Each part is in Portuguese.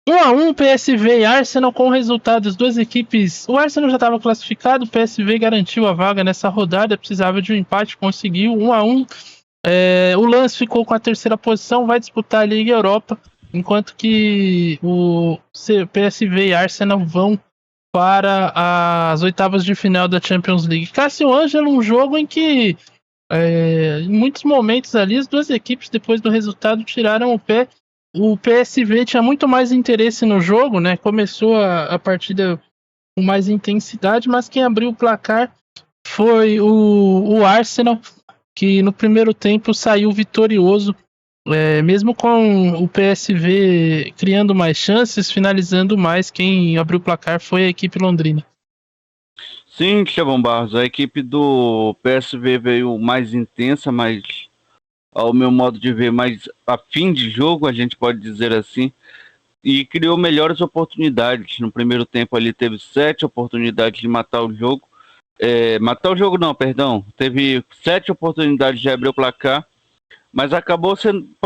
1-1, PSV e Arsenal com resultados, duas equipes. O Arsenal já estava classificado, o PSV garantiu a vaga nessa rodada, precisava de um empate, conseguiu 1-1. O Lens ficou com a terceira posição, vai disputar a Liga Europa, enquanto que o PSV e Arsenal vão para as oitavas de final da Champions League. Cássio Ângelo, um jogo em que em muitos momentos ali as duas equipes, depois do resultado, tiraram o pé. O PSV tinha muito mais interesse no jogo, né? Começou a partida com mais intensidade, mas quem abriu o placar foi o Arsenal, que no primeiro tempo saiu vitorioso, mesmo com o PSV criando mais chances, finalizando mais, quem abriu o placar foi a equipe londrina. Sim, Estevão Barros, a equipe do PSV veio mais intensa, mais, ao meu modo de ver, mais a fim de jogo, a gente pode dizer assim, e criou melhores oportunidades. No primeiro tempo ali teve 7 oportunidades de matar o jogo. Matar o jogo não, perdão. Teve 7 oportunidades de abrir o placar, mas acabou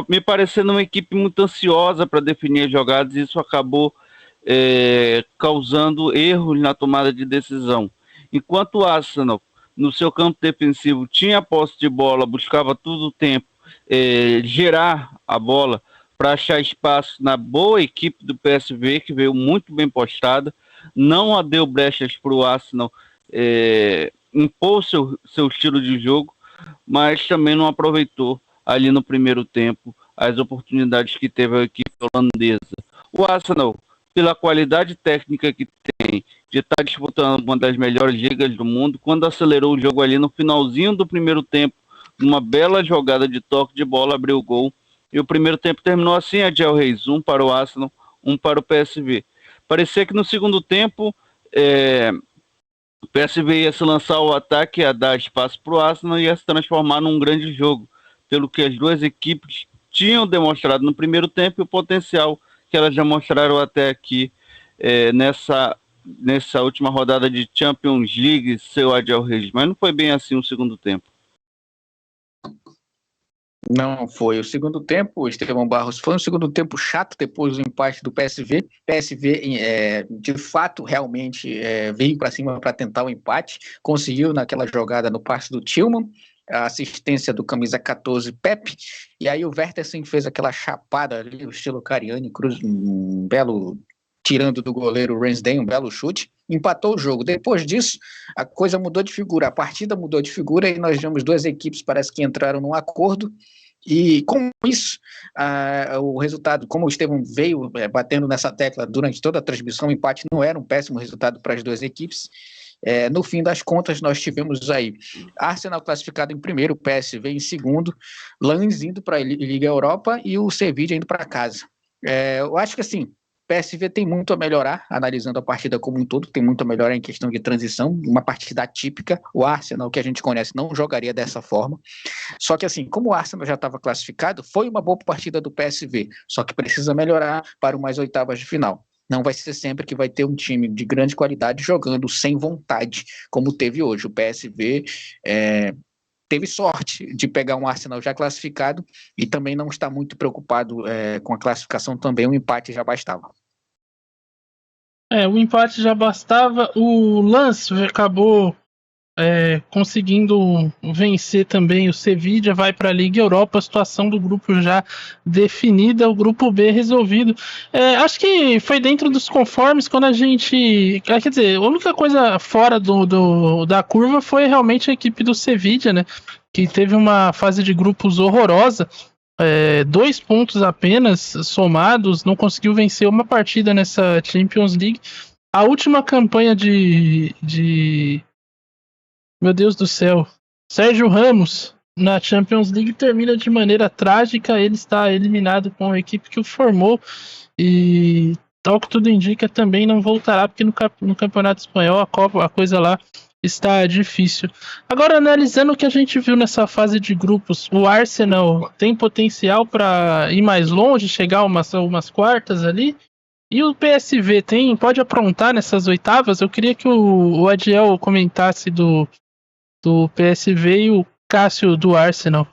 me parecendo uma equipe muito ansiosa para definir as jogadas, e isso acabou causando erros na tomada de decisão. Enquanto o Arsenal, no seu campo defensivo, tinha a posse de bola, buscava todo o tempo gerar a bola para achar espaço na boa equipe do PSV, que veio muito bem postada, não deu brechas para o Arsenal impor seu estilo de jogo, mas também não aproveitou ali no primeiro tempo as oportunidades que teve a equipe holandesa. O Arsenal, pela qualidade técnica que tem, de estar disputando uma das melhores ligas do mundo, quando acelerou o jogo ali no finalzinho do primeiro tempo, numa bela jogada de toque de bola, abriu o gol. E o primeiro tempo terminou assim, Adiel Reis, 1 para o Arsenal, 1 para o PSV. Parecia que no segundo tempo o PSV ia se lançar ao ataque, ia dar espaço para o Arsenal e ia se transformar num grande jogo, pelo que as duas equipes tinham demonstrado no primeiro tempo e o potencial que elas já mostraram até aqui nessa última rodada de Champions League, seu Adiel Reis. Mas não foi bem assim o segundo tempo. Não foi. O segundo tempo, Estevão Barros, foi um segundo tempo chato depois do empate do PSV. PSV, de fato, realmente veio para cima para tentar o empate. Conseguiu naquela jogada no passe do Tillman, a assistência do camisa 14, Pepe. E aí o Vertesen fez aquela chapada ali, o estilo Cariani, um belo tirando do goleiro Ramsdale, um belo chute. Empatou o jogo. Depois disso, a coisa mudou de figura, a partida mudou de figura e nós vimos duas equipes, parece que entraram num acordo, e com isso, o resultado, como o Estevão veio batendo nessa tecla durante toda a transmissão, o empate não era um péssimo resultado para as duas equipes. No fim das contas, nós tivemos aí Arsenal classificado em primeiro, PSV em segundo, Lens indo para a Liga Europa e o Sevilla indo para casa. Eu acho que assim, PSV tem muito a melhorar, analisando a partida como um todo, tem muito a melhorar em questão de transição, uma partida atípica. O Arsenal, que a gente conhece, não jogaria dessa forma. Só que assim, como o Arsenal já estava classificado, foi uma boa partida do PSV, só que precisa melhorar para umas oitavas de final. Não vai ser sempre que vai ter um time de grande qualidade jogando sem vontade, como teve hoje. O PSV teve sorte de pegar um Arsenal já classificado e também não está muito preocupado com a classificação também, o empate já bastava. O empate já bastava. O Lens acabou conseguindo vencer também o Sevilla, vai para a Liga Europa, a situação do grupo já definida, o grupo B resolvido. Acho que foi dentro dos conformes quando a gente... Quer dizer, a única coisa fora da curva foi realmente a equipe do Sevilla, né? Que teve uma fase de grupos horrorosa, 2 pontos apenas somados, não conseguiu vencer uma partida nessa Champions League. A última campanha de meu Deus do céu, Sérgio Ramos na Champions League termina de maneira trágica. Ele está eliminado com a equipe que o formou e, tal que tudo indica, também não voltará, porque no Campeonato Espanhol a coisa lá está difícil. Agora, analisando o que a gente viu nessa fase de grupos, o Arsenal tem potencial para ir mais longe, chegar umas quartas ali, e o PSV pode aprontar nessas oitavas. Eu queria que o Adiel comentasse do PSV e o Cássio do Arsenal.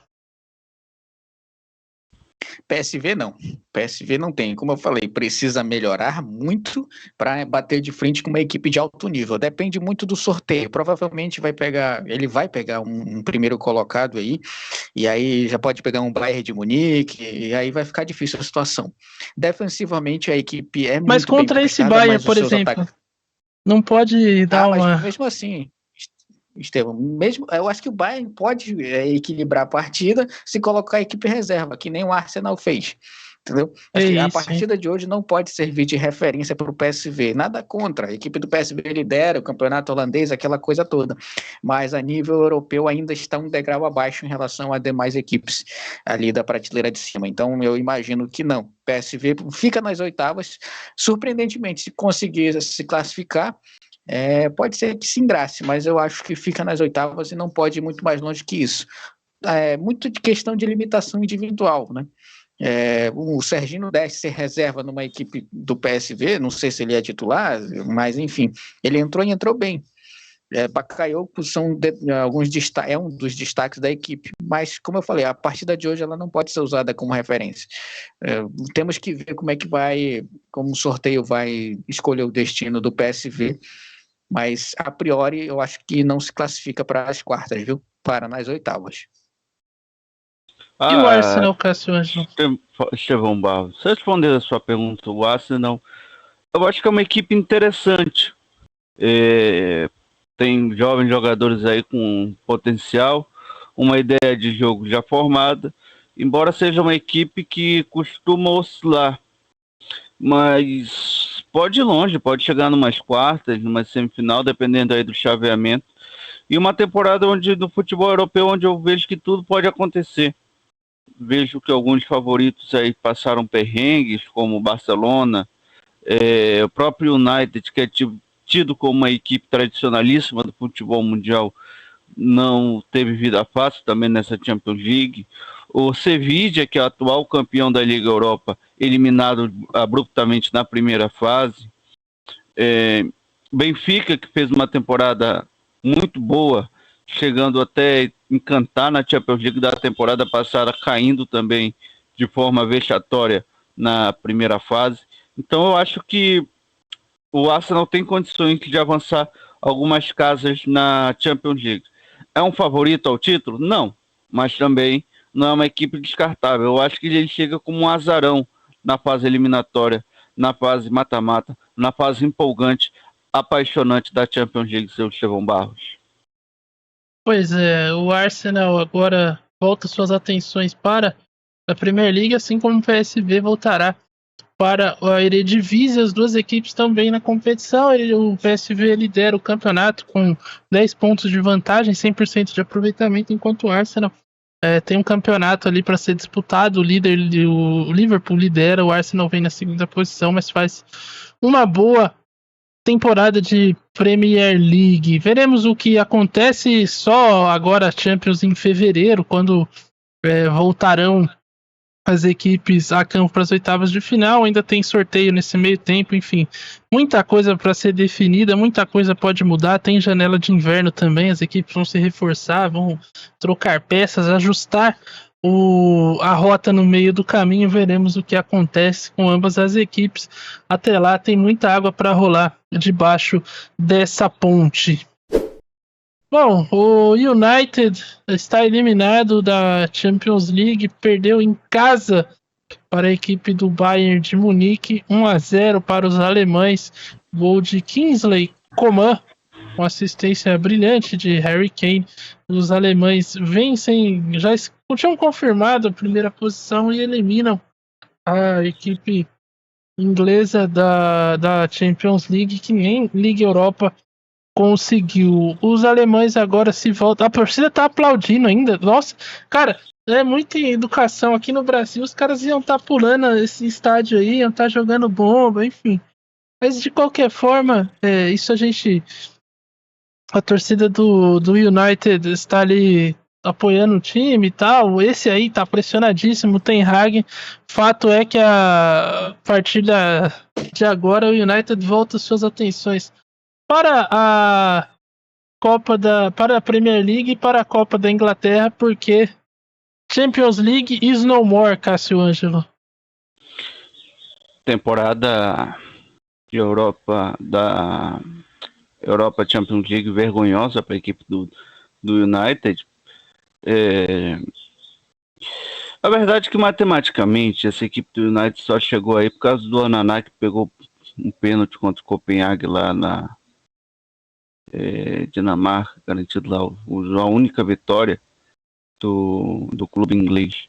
PSV não. PSV não tem. Como eu falei, precisa melhorar muito para bater de frente com uma equipe de alto nível. Depende muito do sorteio. Provavelmente ele vai pegar um primeiro colocado aí, e aí já pode pegar um Bayern de Munique, e aí vai ficar difícil a situação. Defensivamente, a equipe é Mas muito bem contra esse postada, Bayern, mas por os seus exemplo, ataques... não pode dar Mas uma. mesmo assim, Estevão, eu acho que o Bayern pode equilibrar a partida se colocar a equipe reserva, que nem o Arsenal fez. Entendeu? É Acho que a isso, hein? partida de hoje não pode servir de referência para o PSV. Nada contra. A equipe do PSV lidera o campeonato holandês, aquela coisa toda. Mas a nível europeu ainda está um degrau abaixo em relação a demais equipes ali da prateleira de cima. Então eu imagino que não. O PSV fica nas oitavas. Surpreendentemente, se conseguir se classificar, pode ser que se engrace, mas eu acho que fica nas oitavas e não pode ir muito mais longe que isso. É muito de questão de limitação individual, né? O Serginho Deste ser reserva numa equipe do PSV, não sei se ele é titular, mas enfim, ele entrou e entrou bem. Bakayoko é um dos destaques da equipe, mas como eu falei, a partida de hoje ela não pode ser usada como referência. Temos que ver como o sorteio vai escolher o destino do PSV, mas a priori eu acho que não se classifica para as quartas, viu? Para nas oitavas. E o Ah, Arsenal, Cássio Ângelo? Estevão Barros, se eu responder a sua pergunta, o Arsenal, eu acho que é uma equipe interessante. Tem jovens jogadores aí com potencial, uma ideia de jogo já formada, embora seja uma equipe que costuma oscilar, mas pode ir longe, pode chegar numas quartas, numa semifinal, dependendo aí do chaveamento. E uma temporada onde no futebol europeu, onde eu vejo que tudo pode acontecer. Vejo que alguns favoritos aí passaram perrengues, como o Barcelona, o próprio United, que é tido como uma equipe tradicionalíssima do futebol mundial, não teve vida fácil também nessa Champions League. O Sevilla, que é o atual campeão da Liga Europa, eliminado abruptamente na primeira fase. Benfica, que fez uma temporada muito boa, chegando até encantar na Champions League da temporada passada, caindo também de forma vexatória na primeira fase. Então eu acho que o Arsenal tem condições de avançar algumas casas na Champions League. É um favorito ao título? Não, mas também não é uma equipe descartável. Eu acho que ele chega como um azarão na fase eliminatória, na fase mata-mata, na fase empolgante, apaixonante da Champions League, seu Estevão Barros. Pois é, o Arsenal agora volta suas atenções para a Premier League, assim como o PSV voltará para a Eredivisie. As duas equipes estão bem na competição. O PSV lidera o campeonato com 10 pontos de vantagem, 100% de aproveitamento, enquanto o Arsenal tem um campeonato ali para ser disputado. O Liverpool lidera, o Arsenal vem na segunda posição, mas faz uma boa temporada de Premier League. Veremos o que acontece só agora, Champions em fevereiro, quando voltarão as equipes a campo para as oitavas de final. Ainda tem sorteio nesse meio tempo, enfim, muita coisa para ser definida, muita coisa pode mudar. Tem janela de inverno também, as equipes vão se reforçar, vão trocar peças, ajustar a rota no meio do caminho. Veremos o que acontece com ambas as equipes. Até lá tem muita água para rolar debaixo dessa ponte. Bom, o United está eliminado da Champions League, perdeu em casa para a equipe do Bayern de Munique, 1-0 para os alemães, gol de Kingsley Coman, com assistência brilhante de Harry Kane. Os alemães vencem, já tinham confirmado a primeira posição e eliminam a equipe inglesa da Champions League, que nem Liga Europa conseguiu. Os alemães agora se voltam. A torcida tá aplaudindo ainda. Nossa, cara, é muita educação. Aqui no Brasil, os caras iam estar pulando esse estádio aí, iam estar jogando bomba, enfim. Mas de qualquer forma, isso a torcida do United está ali apoiando o time e tal. Esse aí tá pressionadíssimo, o Ten Hag. Fato é que a partir de agora o United volta suas atenções para a para a Premier League e para a Copa da Inglaterra, porque Champions League is no more, Cássio Ângelo. Temporada de Europa, da Europa Champions League vergonhosa para a equipe do United. A verdade é que matematicamente essa equipe do United só chegou aí por causa do Onana, que pegou um pênalti contra o Copenhague lá na Dinamarca, garantido lá a única vitória do clube inglês.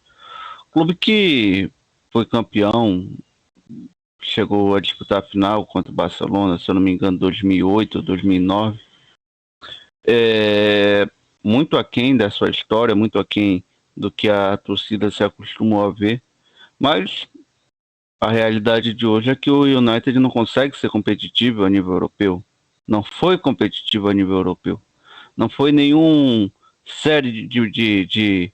Clube que foi campeão, chegou a disputar a final contra o Barcelona, se eu não me engano, 2008 ou 2009. Muito aquém da sua história, muito aquém do que a torcida se acostumou a ver, mas a realidade de hoje é que o United não consegue ser competitivo a nível europeu. Não foi competitivo a nível europeu. Não foi nenhum série de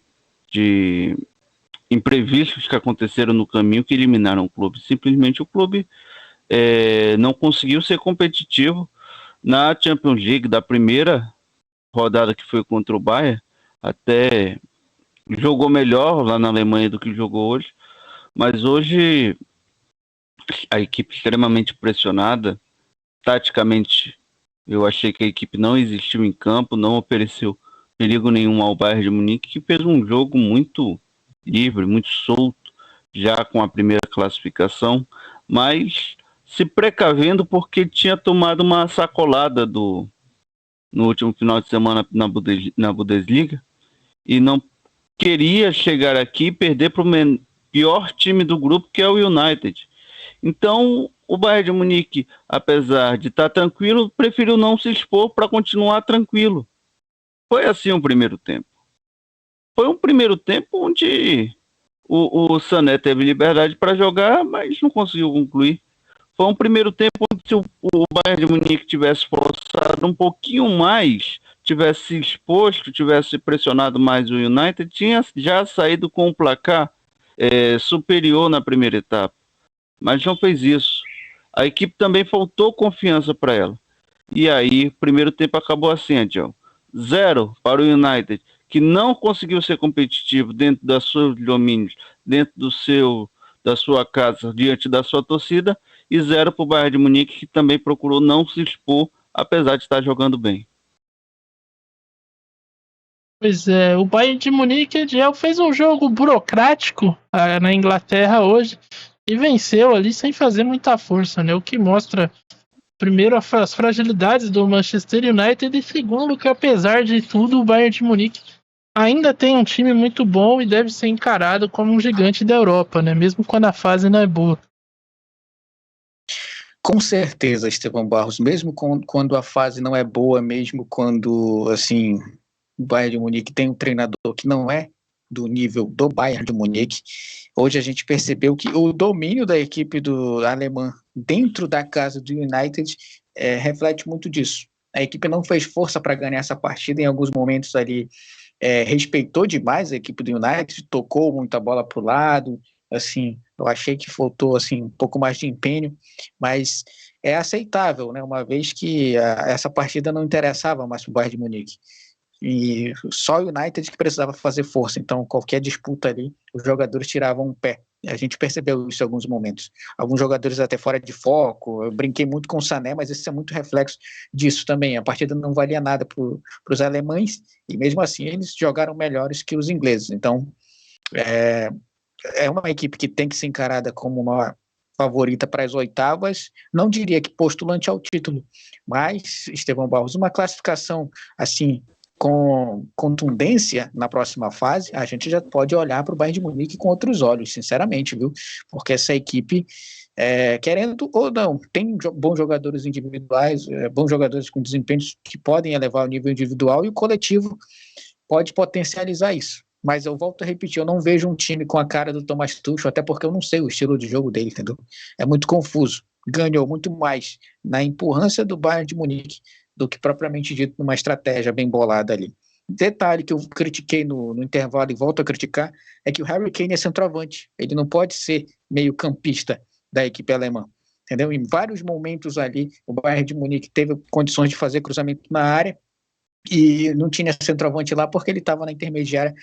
imprevistos que aconteceram no caminho que eliminaram o clube. Simplesmente o clube não conseguiu ser competitivo na Champions League da primeira rodada, que foi contra o Bayern. Até jogou melhor lá na Alemanha do que jogou hoje, mas hoje a equipe extremamente pressionada. Taticamente, eu achei que a equipe não existiu em campo, não ofereceu perigo nenhum ao Bayern de Munique, que fez um jogo muito livre, muito solto, já com a primeira classificação, mas se precavendo porque tinha tomado uma sacolada no último final de semana na Bundesliga e não queria chegar aqui e perder para o pior time do grupo, que é o United. Então, o Bayern de Munique, apesar de estar tranquilo, preferiu não se expor para continuar tranquilo. Foi assim o primeiro tempo. Foi um primeiro tempo onde o Sané teve liberdade para jogar, mas não conseguiu concluir. Foi um primeiro tempo onde, se o Bayern de Munique tivesse forçado um pouquinho mais, tivesse se exposto, tivesse pressionado mais o United, tinha já saído com um placar superior na primeira etapa. Mas não fez isso. A equipe também faltou confiança para ela. E aí, o primeiro tempo acabou assim, Adil. 0 para o United, que não conseguiu ser competitivo dentro dos seus domínios, dentro da sua casa, diante da sua torcida, e 0 para o Bayern de Munique, que também procurou não se expor, apesar de estar jogando bem. Pois é, o Bayern de Munique fez um jogo burocrático na Inglaterra hoje e venceu ali sem fazer muita força, né? O que mostra, primeiro, as fragilidades do Manchester United, e segundo, que apesar de tudo, o Bayern de Munique ainda tem um time muito bom e deve ser encarado como um gigante da Europa, né? Mesmo quando a fase não é boa. Com certeza, Estevão Barros, mesmo quando a fase não é boa, mesmo quando, assim, o Bayern de Munique tem um treinador que não é do nível do Bayern de Munique, hoje a gente percebeu que o domínio da equipe alemã dentro da casa do United reflete muito disso. A equipe não fez força para ganhar essa partida, em alguns momentos ali respeitou demais a equipe do United, tocou muita bola para o lado, assim, eu achei que faltou assim, um pouco mais de empenho, mas é aceitável, né, uma vez que essa partida não interessava mais para o Bayern de Munique. E só o United que precisava fazer força, então qualquer disputa ali, os jogadores tiravam um pé. A gente percebeu isso em alguns momentos. Alguns jogadores até fora de foco. Eu brinquei muito com o Sané, mas esse é muito reflexo disso também. A partida não valia nada para os alemães, e mesmo assim eles jogaram melhores que os ingleses. Então é uma equipe que tem que ser encarada como uma favorita para as oitavas. Não diria que postulante ao título, mas, Estevão Barros, uma classificação assim com contundência na próxima fase, a gente já pode olhar para o Bayern de Munique com outros olhos, sinceramente, viu? Porque essa equipe, querendo ou não, tem bons jogadores individuais, bons jogadores com desempenhos que podem elevar o nível individual, e o coletivo pode potencializar isso. Mas eu volto a repetir, eu não vejo um time com a cara do Thomas Tuchel, até porque eu não sei o estilo de jogo dele, entendeu? É muito confuso. Ganhou muito mais na empurrância do Bayern de Munique do que propriamente dito numa estratégia bem bolada ali. Detalhe que eu critiquei no intervalo e volto a criticar é que o Harry Kane é centroavante. Ele não pode ser meio campista da equipe alemã, entendeu? Em vários momentos ali, o Bayern de Munique teve condições de fazer cruzamento na área e não tinha centroavante lá porque ele estava na intermediária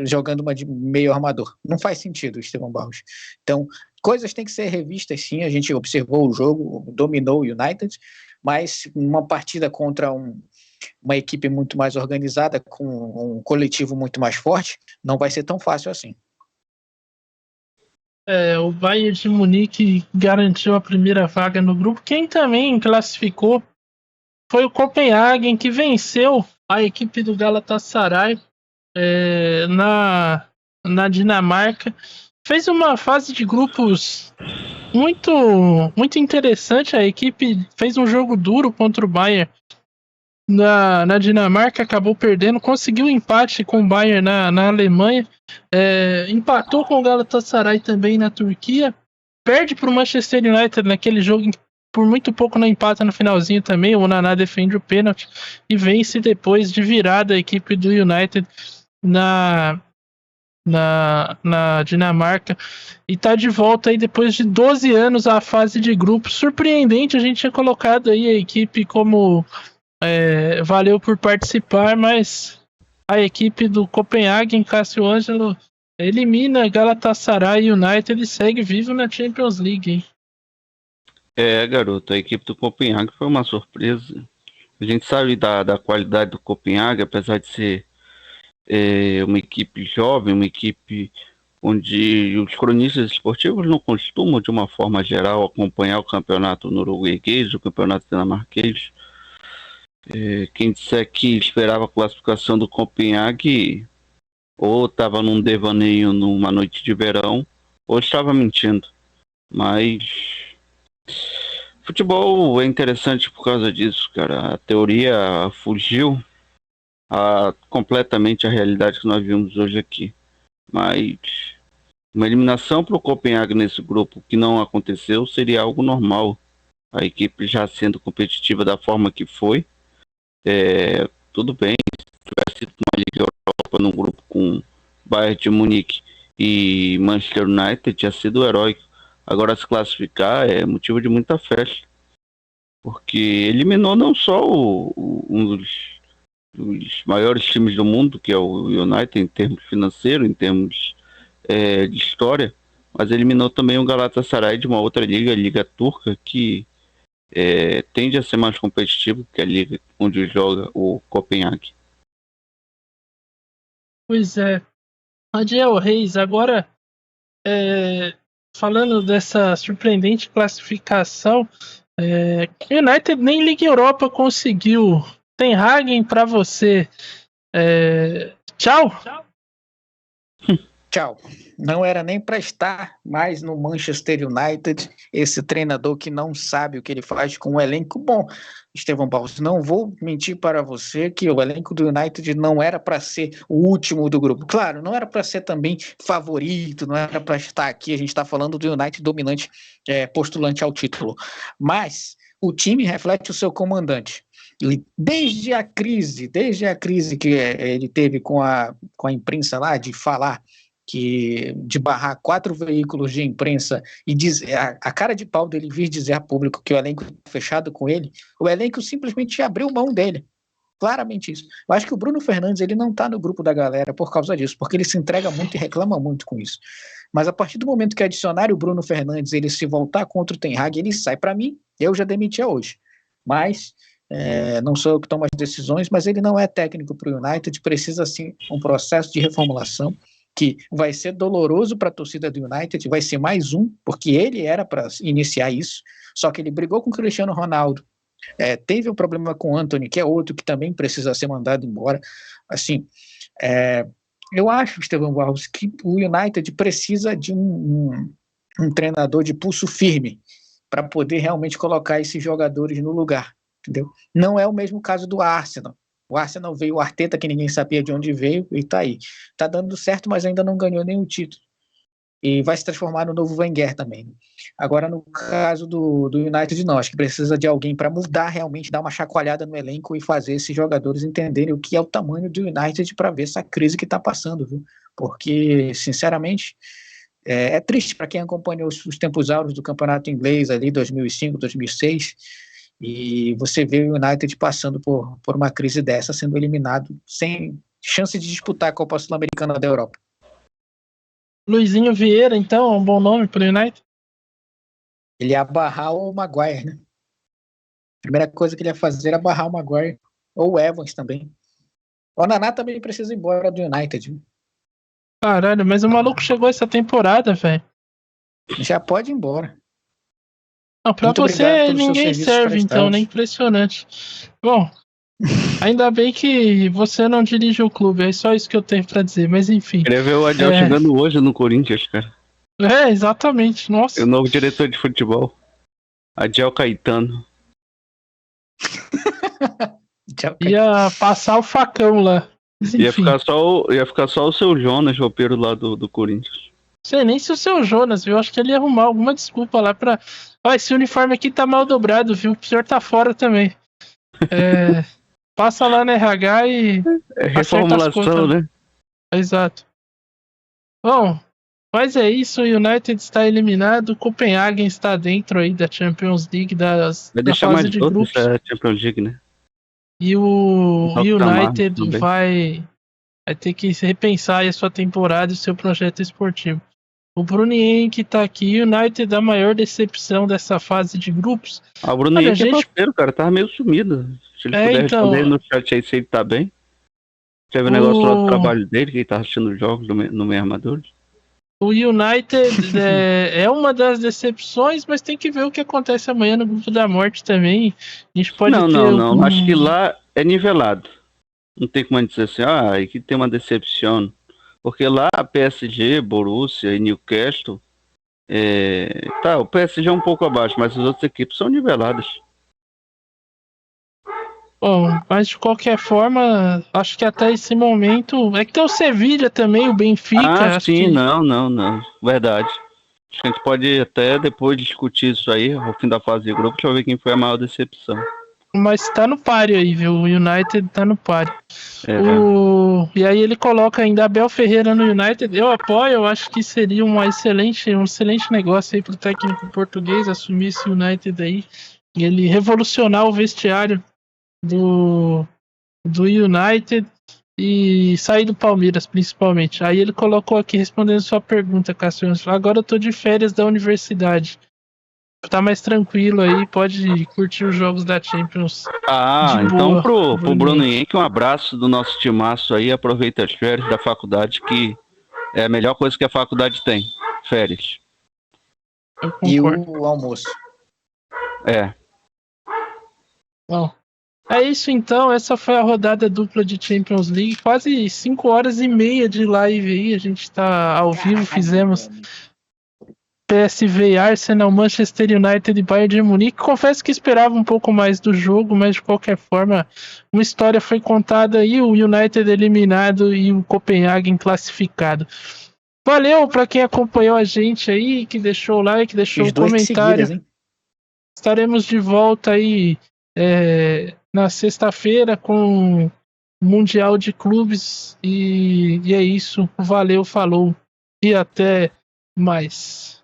jogando uma de meio armador. Não faz sentido, Estevão Barros. Então, coisas têm que ser revistas, sim. A gente observou o jogo, dominou o United, mas uma partida contra uma equipe muito mais organizada, com um coletivo muito mais forte, não vai ser tão fácil assim. O Bayern de Munique garantiu a primeira vaga no grupo. Quem também classificou foi o Copenhagen, que venceu a equipe do Galatasaray na Dinamarca. Fez uma fase de grupos muito, muito interessante. A equipe fez um jogo duro contra o Bayern na Dinamarca, acabou perdendo, conseguiu um empate com o Bayern na Alemanha, empatou com o Galatasaray também na Turquia, perde para o Manchester United naquele jogo, por muito pouco não empata no finalzinho também, o Naná defende o pênalti e vence depois de virada a equipe do United na Dinamarca, e tá de volta aí depois de 12 anos à fase de grupo. Surpreendente, a gente tinha colocado aí a equipe como valeu por participar, mas a equipe do Copenhagen, Cássio Ângelo, elimina Galatasaray United e segue vivo na Champions League, hein? Garoto, a equipe do Copenhague foi uma surpresa. A gente sabe da qualidade do Copenhague, apesar de ser uma equipe jovem, uma equipe onde os cronistas esportivos não costumam, de uma forma geral, acompanhar o campeonato norueguês, o campeonato dinamarquês. Quem disser que esperava a classificação do Copenhague ou estava num devaneio numa noite de verão, ou estava mentindo. Mas futebol é interessante por causa disso, cara. A teoria fugiu completamente a realidade que nós vimos hoje aqui. Mas uma eliminação para o Copenhague nesse grupo que não aconteceu seria algo normal. A equipe já sendo competitiva da forma que foi. Tudo bem, se tivesse sido uma Liga Europa num grupo com Bayern de Munique e Manchester United, tinha sido heróico. Agora se classificar é motivo de muita festa, porque eliminou não só um dos maiores times do mundo, que é o United, em termos financeiros, em termos de história, mas eliminou também o Galatasaray de uma outra liga, a Liga Turca, que tende a ser mais competitivo que a liga onde joga o Copenhague. Pois é. Adiel Reis, agora falando dessa surpreendente classificação, United nem Liga Europa conseguiu. Ten Hag para você. Tchau. Tchau. Não era nem para estar mais no Manchester United, esse treinador que não sabe o que ele faz com um elenco bom. Estevão Barros, não vou mentir para você que o elenco do United não era para ser o último do grupo. Claro, não era para ser também favorito, não era para estar aqui. A gente está falando do United dominante, postulante ao título. Mas o time reflete o seu comandante. Desde a crise que ele teve com a imprensa lá, de falar de barrar 4 veículos de imprensa e dizer, a cara de pau dele vir dizer a público que o elenco fechado com ele, o elenco simplesmente abriu mão dele. Claramente isso. Eu acho que o Bruno Fernandes ele não está no grupo da galera por causa disso, porque ele se entrega muito e reclama muito com isso. Mas a partir do momento que adicionar o Bruno Fernandes, ele se voltar contra o Ten Hag, ele sai. Para mim, eu já demitia hoje. Mas não sou eu que tomo as decisões, mas ele não é técnico para o United, precisa sim um processo de reformulação que vai ser doloroso para a torcida do United, vai ser mais um, porque ele era para iniciar isso, só que ele brigou com o Cristiano Ronaldo, teve um problema com o Antony, que é outro que também precisa ser mandado embora. Assim, eu acho, Estevão Barros, que o United precisa de um treinador de pulso firme para poder realmente colocar esses jogadores no lugar, entendeu? Não é o mesmo caso do Arsenal. O Arsenal veio o Arteta, que ninguém sabia de onde veio, e tá aí. Tá dando certo, mas ainda não ganhou nenhum título. E vai se transformar no novo Wenger também. Agora, no caso do United, não. Acho que precisa de alguém para mudar realmente, dar uma chacoalhada no elenco e fazer esses jogadores entenderem o que é o tamanho do United para ver essa crise que está passando, viu? Porque, sinceramente, é triste para quem acompanhou os tempos áureos do campeonato inglês ali, 2005, 2006, E você vê o United passando por uma crise dessa, sendo eliminado sem chance de disputar a Copa Sul-Americana da Europa. Luizinho Vieira, então, é um bom nome para o United? Ele ia barrar o Maguire, né? A primeira coisa que ele ia fazer era barrar o Maguire. Ou o Evans também. O Naná também precisa ir embora do United. Caralho, mas o maluco chegou essa temporada, velho. Já pode ir embora. Não, pra Muito obrigado você pelos seus ninguém serviços serve, então, né? prestados. Impressionante. Bom, ainda bem que você não dirige o clube, é só isso que eu tenho pra dizer, mas enfim. Queria ver o Adiel chegando hoje no Corinthians, cara. É, exatamente, nossa. O novo diretor de futebol. Adiel Caetano. Ia passar o facão lá. Mas, Ia enfim, ficar só o seu Jonas, roupeiro lá do Corinthians. sei nem se o seu Jonas, viu? Acho que ele ia arrumar alguma desculpa lá pra. Ó, esse uniforme aqui tá mal dobrado, viu? O senhor tá fora também. Passa lá no RH e. É Acerta as reformulação, contas. né? Exato. Bom, mas é isso. O United está eliminado. O Copenhagen está dentro aí da Champions League, Vai da deixar fase mais de todos grupos. a Champions League, né? E o Tamar United também. vai ter que se repensar aí a sua temporada e o seu projeto esportivo. O Brunien que tá aqui, o United, a maior decepção dessa fase de grupos. O Bruno Olha, Henrique é gente- parceiro, cara. Tava meio sumido. Se ele puder então- responder no chat aí se ele tá bem. Teve um negócio lá do trabalho dele, que ele tava assistindo os jogos no meio armador. O United é uma das decepções, mas tem que ver o que acontece amanhã no grupo da morte também. A gente pode ter Não. Acho que lá é nivelado. Não tem como a gente dizer assim, aqui tem uma decepção. Porque lá a PSG, Borussia e Newcastle, o PSG é um pouco abaixo, mas as outras equipes são niveladas. Bom, mas de qualquer forma, acho que até esse momento. É que tem o Sevilla também, o Benfica. Acho Sim, que... não. Verdade. Acho que a gente pode até depois discutir isso aí, ao fim da fase de grupo, deixa eu ver quem foi a maior decepção. Mas tá no páreo aí, viu? O United tá no páreo. E aí ele coloca ainda Abel Ferreira no United. Eu apoio, eu acho que seria um excelente negócio aí pro técnico português assumir esse United aí. E ele revolucionar o vestiário do United e sair do Palmeiras, principalmente. Aí ele colocou aqui, respondendo sua pergunta, Cassiano. Agora eu tô de férias da universidade. Tá mais tranquilo aí, pode curtir os jogos da Champions. Então pro Bruno Bruno Henrique, um abraço do nosso timaço aí, aproveita as férias da faculdade, que é a melhor coisa que a faculdade tem, férias. Eu concordo. E o almoço. Bom, é isso então, essa foi a rodada dupla de Champions League, quase 5 horas e meia de live aí, a gente tá ao vivo, fizemos PSV e Arsenal, Manchester United e Bayern de Munique. Confesso que esperava um pouco mais do jogo, mas de qualquer forma, uma história foi contada aí, o United eliminado e o Copenhagen classificado. Valeu para quem acompanhou a gente aí, que deixou o like, deixou o comentário. Seguidas, Estaremos de volta aí na sexta-feira com o Mundial de Clubes e é isso. Valeu, falou e até mais.